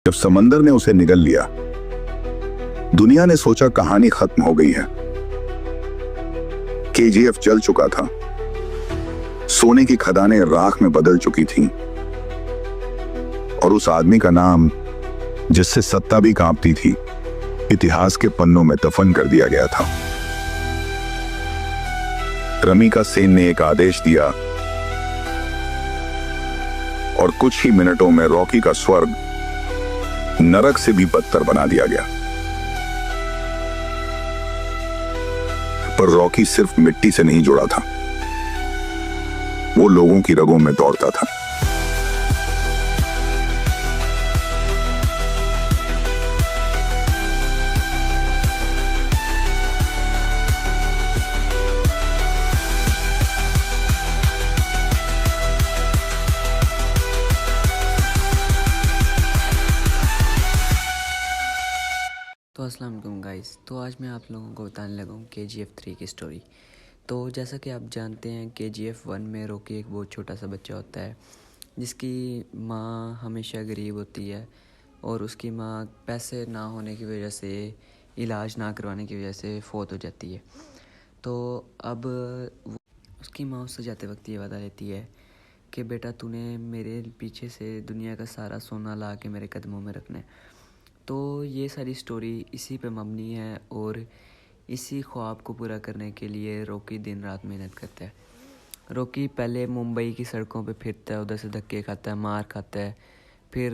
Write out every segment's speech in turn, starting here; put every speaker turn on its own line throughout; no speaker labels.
जब समंदर ने उसे निगल लिया, दुनिया ने सोचा कहानी खत्म हो गई है। केजीएफ जल चुका था, सोने की खदानें राख में बदल चुकी थीं, और उस आदमी का नाम, जिससे सत्ता भी कांपती थी, इतिहास के पन्नों में दफन कर दिया गया था। रमिका सेन ने एक आदेश दिया और कुछ ही मिनटों में रॉकी का स्वर्ग नरक से भी बदतर बना दिया गया। पर रॉकी सिर्फ मिट्टी से नहीं जुड़ा था, वो लोगों की रगों में दौड़ता था।
तो अस्सलाम वालेकुम गाइस। तो आज मैं आप लोगों को बताने लगा हूँ KGF 3 की स्टोरी। तो जैसा कि आप जानते हैं, KGF 1 में रॉकी एक बहुत छोटा सा बच्चा होता है जिसकी माँ हमेशा गरीब होती है और उसकी माँ पैसे ना होने की वजह से, इलाज ना करवाने की वजह से फौत हो जाती है। तो अब उसकी माँ उससे जाते वक्त ये वादा लेती है कि बेटा तूने मेरे पीछे से दुनिया का सारा सोना ला के मेरे कदमों में रखना है। तो ये सारी स्टोरी इसी पे मबनी है और इसी ख्वाब को पूरा करने के लिए रॉकी दिन रात मेहनत करता है। रॉकी पहले मुंबई की सड़कों पे फिरता है, उधर से धक्के खाता है, मार खाता है। फिर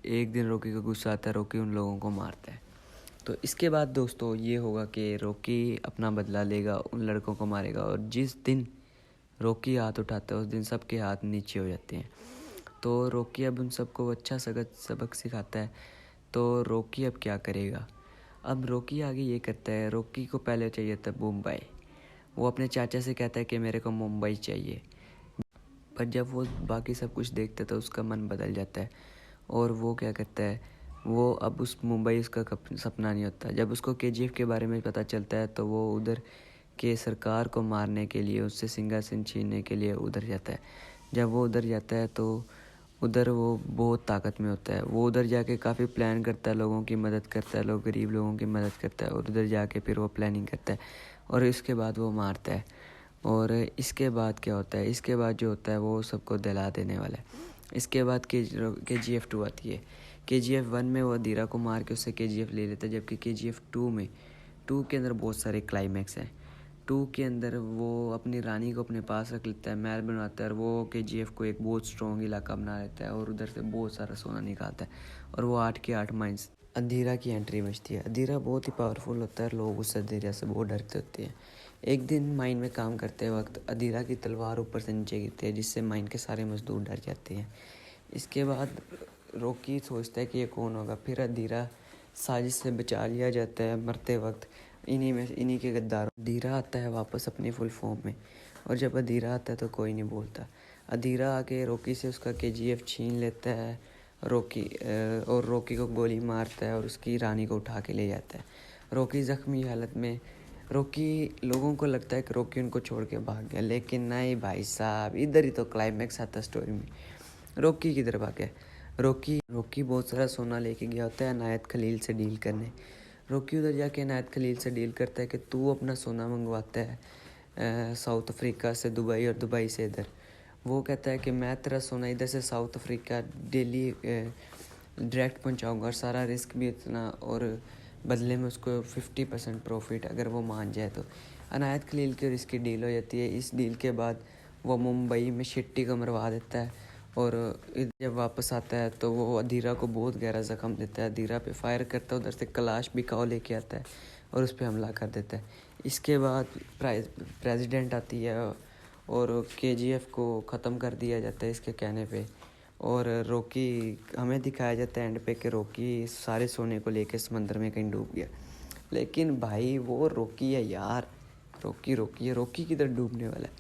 एक दिन रॉकी को गुस्सा आता है, रॉकी उन लोगों को मारता है। तो इसके बाद दोस्तों ये होगा कि रॉकी अपना बदला लेगा, उन लड़कों को मारेगा, और जिस दिन रॉकी हाथ उठाता है उस दिन सबके हाथ नीचे हो जाते हैं। तो रॉकी अब उन सबको अच्छा सबक सिखाता है। तो रॉकी अब क्या करेगा? अब रॉकी आगे ये करता है, रॉकी को पहले चाहिए था मुंबई। वो अपने चाचा से कहता है कि मेरे को मुंबई चाहिए, पर जब वो बाकी सब कुछ देखता है तो उसका मन बदल जाता है और वो क्या करता है, वो अब उस मुंबई उसका सपना नहीं होता। जब उसको KGF के बारे में पता चलता है तो वो उधर के सरकार को मारने के लिए, उससे सिंहासन छीनने के लिए उधर जाता है। जब वो उधर जाता है तो उधर वो बहुत ताकत में होता है। वो उधर जाके काफ़ी प्लान करता है, लोगों की मदद करता है, गरीब लोगों की मदद करता है, और उधर जाके फिर वो प्लानिंग करता है और इसके बाद वो मारता है। और इसके बाद क्या होता है? इसके बाद जो होता है वो सबको दिला देने वाला है। इसके बाद KGF 2 आती है। KGF 1 में वो अधीरा को मार के उससे KGF ले लेता है, जबकि KGF 2 के अंदर बहुत सारे क्लाइमैक्स हैं। 2 के अंदर वो अपनी रानी को अपने पास रख लेता है, महल बनवाता है, और वो KGF को एक बहुत स्ट्रॉन्ग इलाका बना लेता है और उधर से बहुत सारा सोना निकालता है, और वो 8 के 8 माइंस अधीरा की एंट्री बचती है। अधीरा बहुत ही पावरफुल होता है, लोग उस अधीरा से बहुत डरते होते हैं। एक दिन माइन में काम करते वक्त अधीरा की तलवार ऊपर से नीचे गिरती है, जिससे माइन के सारे मजदूर डर जाते हैं। इसके बाद रॉकी सोचता है कि ये कौन होगा। फिर अधीरा साजिश से बचा लिया जाता है मरते वक्त। इन्हीं के गद्दारों। अधीरा आता है वापस अपनी फुल फॉर्म में, और जब अधीरा आता है तो कोई नहीं बोलता। अधीरा आके रॉकी से उसका KGF छीन लेता है, और रॉकी को गोली मारता है और उसकी रानी को उठा के ले जाता है। रॉकी ज़ख्मी हालत में, लोगों को लगता है कि रॉकी उनको छोड़ के भाग गया, लेकिन नहीं भाई साहब, इधर ही तो क्लाइमैक्स आता स्टोरी में। रॉकी किधर भागा? रॉकी बहुत सारा सोना लेके गया होता है अनायत खलील से डील करने। रॉकी उधर जाके अनायत खलील से डील करता है कि तू अपना सोना मंगवाता है साउथ अफ्रीका से दुबई, और दुबई से इधर। वो कहता है कि मैं तेरा सोना इधर से साउथ अफ्रीका डेली डायरेक्ट पहुंचाऊंगा, और सारा रिस्क भी इतना, और बदले में उसको 50% प्रॉफिट अगर वो मान जाए तो। अनायत खलील की और इसकी डील हो जाती है। इस डील के बाद वो मुंबई में शिट्टी को मरवा देता है, और जब वापस आता है तो वो अधीरा को बहुत गहरा ज़ख्म देता है। अधीरा पे फायर करता है, उधर से कलाश बिकाओ लेके आता है और उस पर हमला कर देता है। इसके बाद प्रेसिडेंट आती है और KGF को ख़त्म कर दिया जाता है इसके कहने पे। और रॉकी हमें दिखाया जाता है एंड पे कि रॉकी सारे सोने को लेके समंदर में कहीं डूब गया। लेकिन भाई वो रॉकी है यार, रॉकी किधर डूबने वाला है?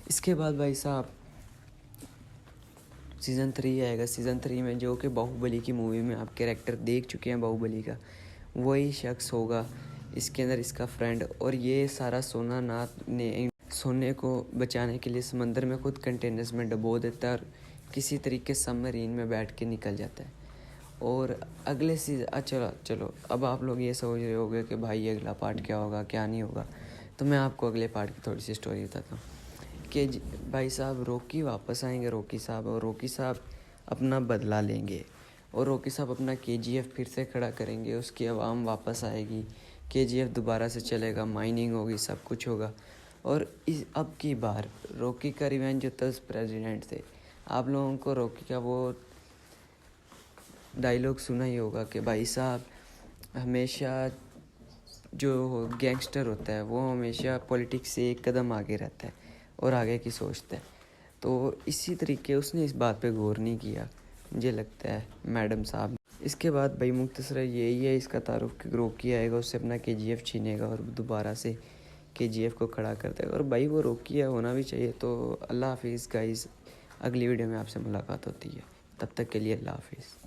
इसके बाद भाई साहब सीज़न 3 आएगा। सीज़न 3 में, जो कि बाहुबली की मूवी में आप कैरेक्टर देख चुके हैं बाहुबली का, वही शख्स होगा इसके अंदर, इसका फ्रेंड। और ये सारा सोने को बचाने के लिए समंदर में खुद कंटेनर्स में डुबो देता है और किसी तरीके सबमरीन में बैठ के निकल जाता है। और अगले सीज़न चलो अब आप लोग ये सोच रहे होगे कि भाई अगला पार्ट क्या होगा क्या नहीं होगा। तो मैं आपको अगले पार्ट की थोड़ी सी स्टोरी बताता हूँ कि भाई साहब रॉकी वापस आएंगे, रॉकी साहब, और रॉकी साहब अपना बदला लेंगे और रॉकी साहब अपना KGF फिर से खड़ा करेंगे। उसकी आवाम वापस आएगी, KGF दोबारा से चलेगा, माइनिंग होगी, सब कुछ होगा। और इस अब की बार रॉकी का रिवेंज होता है उस प्रेसिडेंट से। आप लोगों को रॉकी का वो डायलॉग सुना ही होगा कि भाई साहब हमेशा जो गैंगस्टर होता है वो हमेशा पॉलिटिक्स से एक कदम आगे रहता है और आगे की सोचता है। तो इसी तरीके उसने इस बात पे गौर नहीं किया, मुझे लगता है मैडम साहब। इसके बाद भाई मुख्तसर यही है इसका तारुफ कि रॉकी आएगा, उससे अपना KGF छीनेगा और दोबारा से KGF को खड़ा कर देगा। और भाई वो रॉकी है, होना भी चाहिए। तो अल्लाह हाफिज़ गाइज़, अगली वीडियो में आपसे मुलाकात होती है, तब तक के लिए अल्लाह हाफिज़।